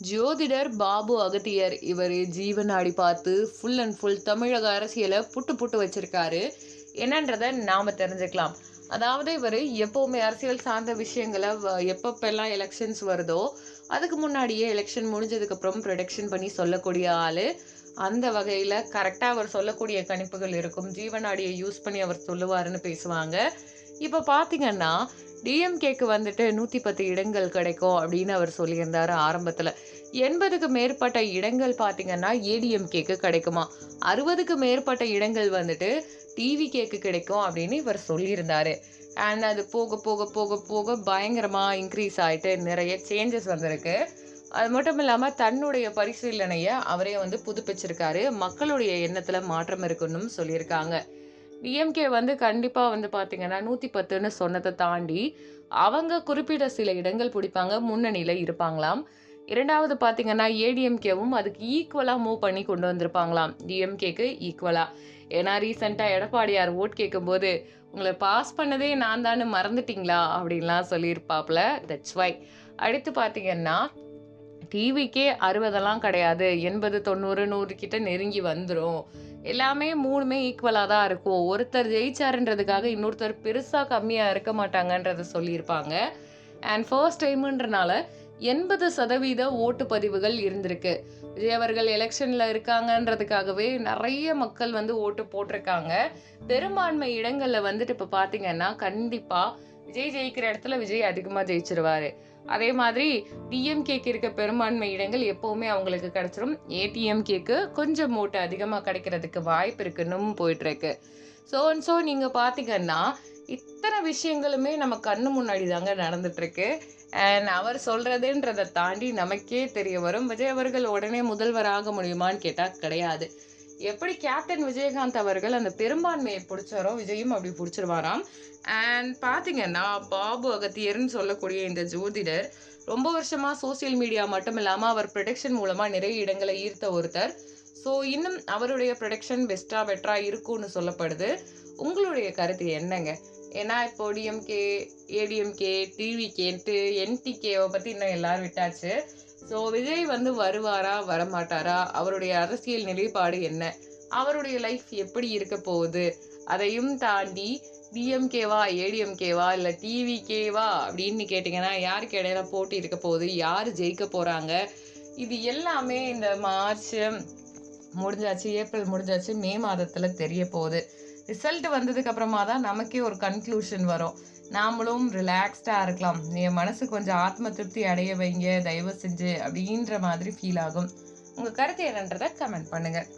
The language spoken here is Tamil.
ஜோதிடர் பாபு அகத்தியர் இவர் ஜீவனாடி பார்த்து ஃபுல் அண்ட் ஃபுல் தமிழக அரசியலை புட்டு புட்டு வச்சிருக்காரு. என்னன்றதை நாம தெரிஞ்சுக்கலாம். அதாவது இவர் எப்பவுமே அரசியல் சார்ந்த விஷயங்களை எப்பப்பெல்லாம் எலெக்ஷன்ஸ் வருதோ அதுக்கு முன்னாடியே எலெக்ஷன் முடிஞ்சதுக்கு அப்புறம் ப்ரொடக்ஷன் பண்ணி சொல்லக்கூடிய ஆளு. அந்த வகையில கரெக்டா அவர் சொல்லக்கூடிய கணிப்புகள் இருக்கும். ஜீவனாடியை யூஸ் பண்ணி அவர் சொல்லுவாருன்னு பேசுவாங்க. இப்ப பாத்தீங்கன்னா டிஎம்கேக்கு வந்துட்டு 110 இடங்கள் கிடைக்கும் அப்படின்னு அவர் சொல்லியிருந்தாரு ஆரம்பத்துல. 80க்கு மேற்பட்ட இடங்கள் பாத்தீங்கன்னா ஏடிஎம்கேக்கு கிடைக்குமா, 60க்கு மேற்பட்ட இடங்கள் வந்துட்டு டிவிகேக்கு கிடைக்கும் அப்படின்னு இவர் சொல்லியிருந்தாரு. அண்ட் அது போக போக போக போக பயங்கரமா இன்க்ரீஸ் ஆயிட்டு நிறைய சேஞ்சஸ் வந்திருக்கு. அது மட்டும் இல்லாம தன்னுடைய பரிசீலனைய அவரே வந்து புதுப்பிச்சிருக்காரு. மக்களுடைய எண்ணத்துல மாற்றம் இருக்குன்னு சொல்லியிருக்காங்க. டிஎம்கே வந்து கண்டிப்பா வந்து பாத்தீங்கன்னா 110ன்னு சொன்னதை தாண்டி அவங்க குறிப்பிட்ட சில இடங்கள் பிடிப்பாங்க, முன்னணியில இருப்பாங்களாம். இரண்டாவது பாத்தீங்கன்னா ஏடிஎம்கேவும் அதுக்கு ஈக்குவலா மூவ் பண்ணி கொண்டு வந்திருப்பாங்களாம், டிஎம்கேக்கு ஈக்குவலா. ஏன்னா ரீசெண்டா எடப்பாடியார் ஓட் கேட்கும்போது உங்களை பாஸ் பண்ணதே நான் தானே மறந்துட்டீங்களா அப்படின்லாம் சொல்லியிருப்பாப்ல. That's why. அடுத்து பாத்தீங்கன்னா டிவிக்கே 60 கிடையாது, 80 90 100 கிட்ட நெருங்கி வந்துடும். எல்லாமே மூணுமே ஈக்குவலாக தான் இருக்கும். ஒருத்தர் ஜெயிச்சாருன்றதுக்காக இன்னொருத்தர் பெருசாக கம்மியாக இருக்க மாட்டாங்கன்றத சொல்லியிருப்பாங்க. அண்ட் ஃபர்ஸ்ட் டைமுன்றனால 80% ஓட்டு பதிவுகள் இருந்திருக்கு. விஜய் அவர்கள் எலெக்ஷன்ல இருக்காங்கன்றதுக்காகவே நிறைய மக்கள் வந்து ஓட்டு போட்டிருக்காங்க. பெரும்பான்மை இடங்கள்ல வந்துட்டு இப்ப பாத்தீங்கன்னா கண்டிப்பா விஜய் ஜெயிக்கிற இடத்துல விஜய் அதிகமா ஜெயிச்சிருவாரு. அதே மாதிரி டிஎம்கேக்கு இருக்க பெரும்பான்மை இடங்கள் எப்பவுமே அவங்களுக்கு கிடைச்சிரும். ஏடிஎம்கேக்கு கொஞ்சம் ஓட்டு அதிகமா கிடைக்கிறதுக்கு வாய்ப்பு இருக்குன்னு போயிட்டு இருக்கு. ஸோ நீங்க பாத்தீங்கன்னா இத்தனை விஷயங்களுமே நம்ம கண்ணு முன்னாடி தாங்க நடந்துட்டு இருக்கு. அண்ட் அவர் சொல்றதுன்றதை தாண்டி நமக்கே தெரிய வரும். விஜய் அவர்கள் உடனே முதல்வராக முடியுமான்னு கேட்டா கிடையாது. எப்படி கேப்டன் விஜயகாந்த் அவர்கள் அந்த பெரும்பான்மையை பிடிச்சாரோ விஜயும் அப்படி பிடிச்சிருவாராம். அண்ட் பாத்தீங்கன்னா பாபு அகத்தியர்னு சொல்லக்கூடிய இந்த ஜோதிடர் ரொம்ப வருஷமா சோசியல் மீடியா மட்டும் இல்லாம அவர் ப்ரொடக்ஷன் மூலமா நிறைய இடங்களை ஈர்த்த ஒருத்தர். ஸோ இன்னும் அவருடைய ப்ரொடக்ஷன் பெட்டரா இருக்கும்னு சொல்லப்படுது. உங்களுடைய கருத்து என்னங்க? ஏன்னா இப்போ டிஎம்கே ஏடிஎம்கே டிவிகேன்ட்டு என்டிகேவை பத்தி இன்னும் எல்லாரும் விட்டாச்சு. ஸோ விஜய் வந்து வருவாரா வரமாட்டாரா, அவருடைய அரசியல் நிலைப்பாடு என்ன, அவருடைய லைஃப் எப்படி இருக்க போகுது, அதையும் தாண்டி டிஎம்கேவா ஏடிஎம்கேவா இல்லை டிவிகேவா அப்படின்னு கேட்டிங்கன்னா யாருக்கு இடையில போட்டி இருக்க போகுது, யார் ஜெயிக்க போகிறாங்க, இது எல்லாமே இந்த மார்ச் முடிஞ்சாச்சு, ஏப்ரல் முடிஞ்சாச்சு, மே மாதத்தில் தெரிய போகுது. ரிசல்ட் வந்ததுக்கு அப்புறமா தான் நமக்கே ஒரு கன்க்ளூஷன் வரும். நாமளும் ரிலாக்ஸ்டாக இருக்கலாம். என் மனசு கொஞ்சம் ஆத்ம திருப்தி அடைய வைங்க தயவு செஞ்சு அப்படின்ற மாதிரி ஃபீல் ஆகும். உங்கள் கருத்து என்னன்றதை கமெண்ட் பண்ணுங்கள்.